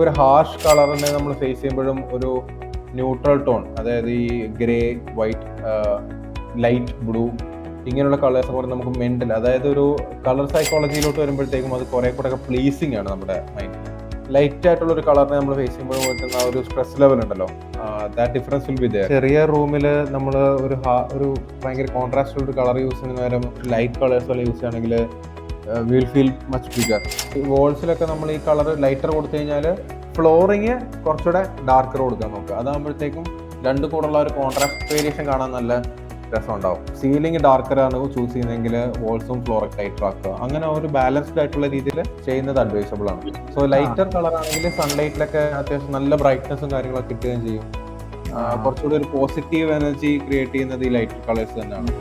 ഒരു ഹാർഷ് കളറിനെ നമ്മൾ ഫേസ് ചെയ്യുമ്പോഴും ഒരു ന്യൂട്രൽ ടോൺ, അതായത് ഈ ഗ്രേ, വൈറ്റ്, ലൈറ്റ് ബ്ലൂ, ഇങ്ങനെയുള്ള കളേഴ്സ് കൂടെ നമുക്ക് മെന്റൽ, അതായത് ഒരു കളർ സൈക്കോളജിയിലോട്ട് വരുമ്പോഴത്തേക്കും അത് കുറെ കൂടെ ഒക്കെ പ്ലീസിങ് ആണ് നമ്മുടെ മൈൻഡ്. ലൈറ്റ് ആയിട്ടുള്ള ഒരു കളറിനെ നമ്മൾ ഫേസ് ചെയ്യുമ്പോൾ പറ്റുന്ന ആ ഒരു സ്ട്രെസ് ലെവൽ ഉണ്ടല്ലോ, that difference will be there. ചെറിയ റൂമിൽ നമ്മൾ ഒരു ഭയങ്കര കോൺട്രാസ്റ്റ് ഒരു കളർ യൂസ് ചെയ്യുന്ന നേരം ലൈറ്റ് കളേഴ്സ് പോലെ യൂസ് ചെയ്യുകയാണെങ്കിൽ വിൽ ഫീൽ മച്ച് ബിഗർ. ഈ വോൾസിലൊക്കെ നമ്മൾ ഈ കളർ ലൈറ്റർ കൊടുത്തു കഴിഞ്ഞാൽ ഫ്ലോറിങ് കുറച്ചുകൂടെ ഡാർക്കർ കൊടുക്കാൻ നോക്കുക. അതാകുമ്പോഴത്തേക്കും രണ്ടു കൂടെയുള്ള ഒരു കോൺട്രാസ്റ്റ് വേരിയേഷൻ കാണാൻ നല്ല രസം ഉണ്ടാവും. സീലിംഗ് ഡാർക്കർ ആണ് ചൂസ് ചെയ്യുന്നതെങ്കിൽ വോൾസും ഫ്ലോറൊക്കെ ലൈറ്റർ ആക്കുക. അങ്ങനെ ഒരു ബാലൻസ്ഡ് ആയിട്ടുള്ള രീതിയിൽ ചെയ്യുന്നത് അഡ്വൈസബിൾ ആണ്. സോ ലൈറ്റർ കളർ ആണെങ്കിൽ സൺലൈറ്റിലൊക്കെ അത്യാവശ്യം നല്ല ബ്രൈറ്റ്നസും കാര്യങ്ങളൊക്കെ കിട്ടുകയും ചെയ്യും. കുറച്ചുകൂടി ഒരു പോസിറ്റീവ് എനർജി ക്രിയേറ്റ് ചെയ്യുന്നത് ഈ ലൈറ്റ് കളേഴ്സ് തന്നെയാണ്.